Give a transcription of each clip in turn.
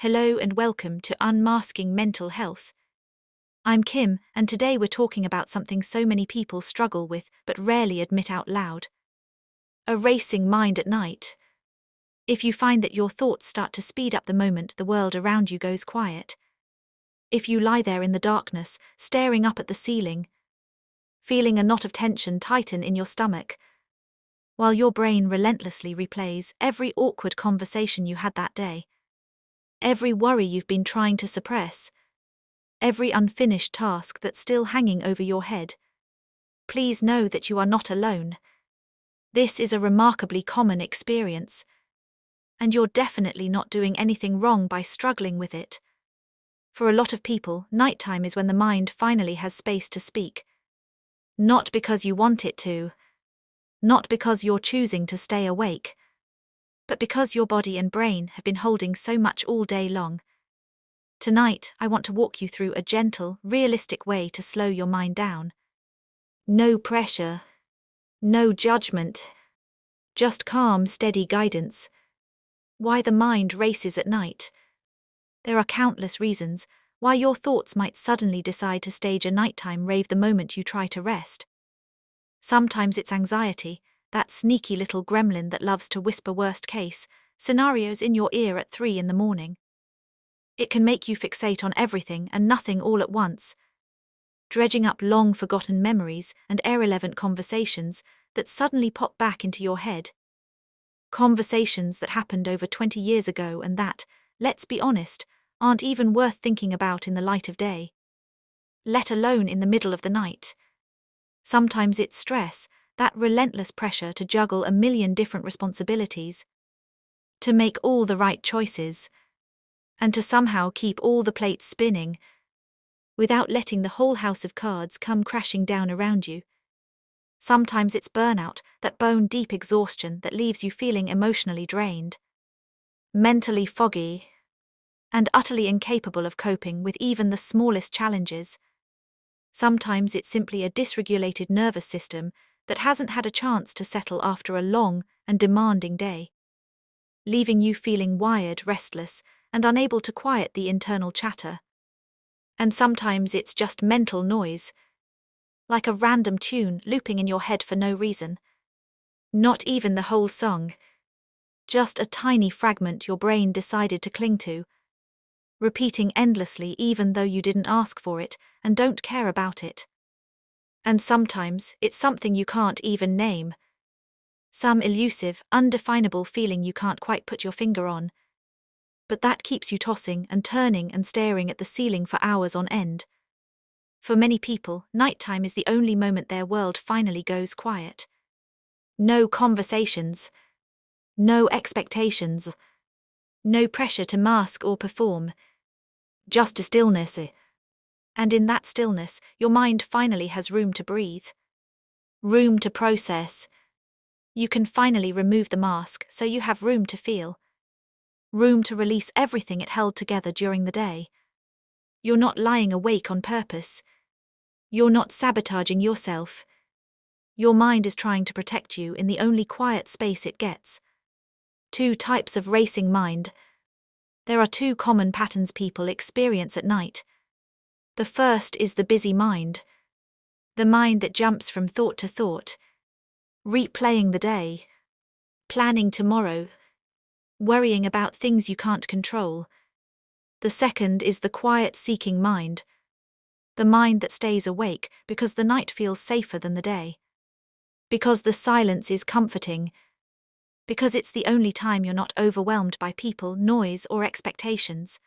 Hello and welcome to Unmasking Mental Health. I'm Kim, and today we're talking about something so many people struggle with but rarely admit out loud. A racing mind at night. If you find that your thoughts start to speed up the moment the world around you goes quiet. If you lie there in the darkness, staring up at the ceiling, feeling a knot of tension tighten in your stomach, while your brain relentlessly replays every awkward conversation you had that day. Every worry you've been trying to suppress, every unfinished task that's still hanging over your head. Please know that you are not alone. This is a remarkably common experience, and you're definitely not doing anything wrong by struggling with it. For a lot of people, nighttime is when the mind finally has space to speak. Not because you want it to, not because you're choosing to stay awake, but because your body and brain have been holding so much all day long. Tonight, I want to walk you through a gentle, realistic way to slow your mind down. No pressure, no judgment, just calm, steady guidance. Why the mind races at night. There are countless reasons why your thoughts might suddenly decide to stage a nighttime rave the moment you try to rest. Sometimes it's anxiety, that sneaky little gremlin that loves to whisper worst-case scenarios in your ear at 3 in the morning. It can make you fixate on everything and nothing all at once, dredging up long-forgotten memories and irrelevant conversations that suddenly pop back into your head. Conversations that happened over 20 years ago and that, let's be honest, aren't even worth thinking about in the light of day, let alone in the middle of the night. Sometimes it's stress, that relentless pressure to juggle a million different responsibilities, to make all the right choices, and to somehow keep all the plates spinning, without letting the whole house of cards come crashing down around you. Sometimes it's burnout, that bone-deep exhaustion that leaves you feeling emotionally drained, mentally foggy, and utterly incapable of coping with even the smallest challenges. Sometimes it's simply a dysregulated nervous system that hasn't had a chance to settle after a long and demanding day, leaving you feeling wired, restless, and unable to quiet the internal chatter. And sometimes it's just mental noise, like a random tune looping in your head for no reason. Not even the whole song, just a tiny fragment your brain decided to cling to, repeating endlessly even though you didn't ask for it and don't care about it. And sometimes it's something you can't even name. Some elusive, undefinable feeling you can't quite put your finger on. But that keeps you tossing and turning and staring at the ceiling for hours on end. For many people, nighttime is the only moment their world finally goes quiet. No conversations, no expectations, no pressure to mask or perform, just a stillness. And in that stillness, your mind finally has room to breathe, room to process. You can finally remove the mask so you have room to feel, room to release everything it held together during the day. You're not lying awake on purpose. You're not sabotaging yourself. Your mind is trying to protect you in the only quiet space it gets. Two types of racing mind. There are two common patterns people experience at night. The first is the busy mind. The mind that jumps from thought to thought, replaying the day, planning tomorrow, worrying about things you can't control. The second is the quiet seeking mind. The mind that stays awake because the night feels safer than the day. Because the silence is comforting. Because it's the only time you're not overwhelmed by people, noise, or expectations.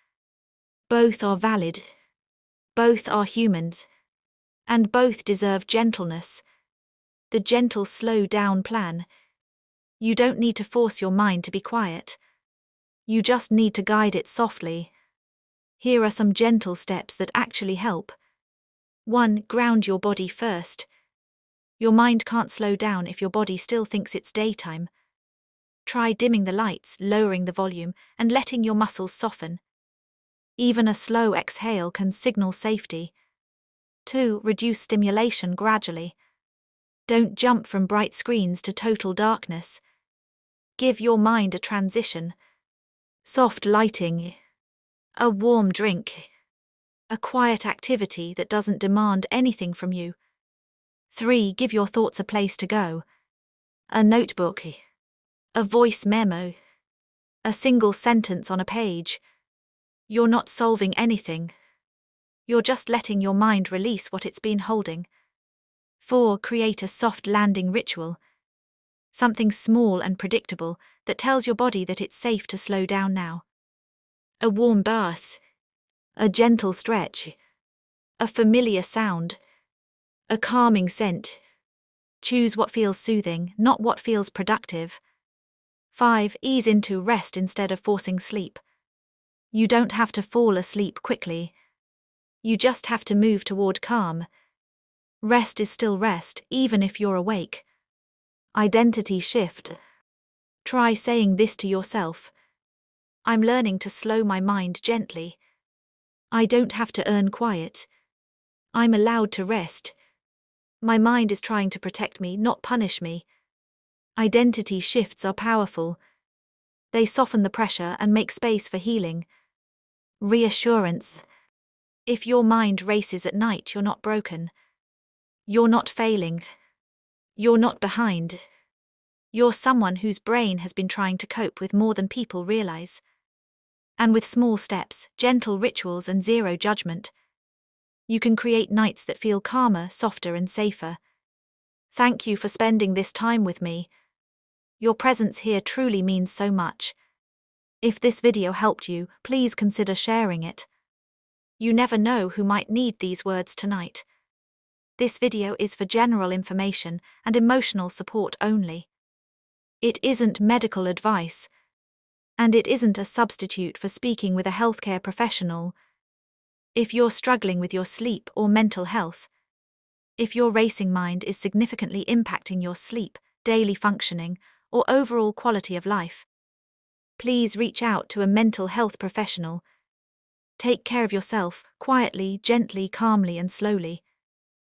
Both are valid. Both are humans. And both deserve gentleness. The gentle slow down plan. You don't need to force your mind to be quiet. You just need to guide it softly. Here are some gentle steps that actually help. 1. Ground your body first. Your mind can't slow down if your body still thinks it's daytime. Try dimming the lights, lowering the volume, and letting your muscles soften. Even a slow exhale can signal safety. 2. Reduce stimulation gradually. Don't jump from bright screens to total darkness. Give your mind a transition. Soft lighting, A warm drink. A quiet activity that doesn't demand anything from you. 3. Give your thoughts a place to go. A notebook. A voice memo. A single sentence on a page. You're not solving anything. You're just letting your mind release what it's been holding. 4. Create a soft landing ritual. Something small and predictable that tells your body that it's safe to slow down now. A warm bath. A gentle stretch. A familiar sound. A calming scent. Choose what feels soothing, not what feels productive. 5. Ease into rest instead of forcing sleep. You don't have to fall asleep quickly. You just have to move toward calm. Rest is still rest, even if you're awake. Identity shift. Try saying this to yourself. I'm learning to slow my mind gently. I don't have to earn quiet. I'm allowed to rest. My mind is trying to protect me, not punish me. Identity shifts are powerful. They soften the pressure and make space for healing. Reassurance. If your mind races at night, you're not broken. You're not failing. You're not behind. You're someone whose brain has been trying to cope with more than people realize. And with small steps, gentle rituals, and zero judgment, you can create nights that feel calmer, softer, and safer. Thank you for spending this time with me. Your presence here truly means so much. If this video helped you, please consider sharing it. You never know who might need these words tonight. This video is for general information and emotional support only. It isn't medical advice, and it isn't a substitute for speaking with a healthcare professional. If you're struggling with your sleep or mental health, if your racing mind is significantly impacting your sleep, daily functioning, or overall quality of life, please reach out to a mental health professional. Take care of yourself, quietly, gently, calmly, and slowly.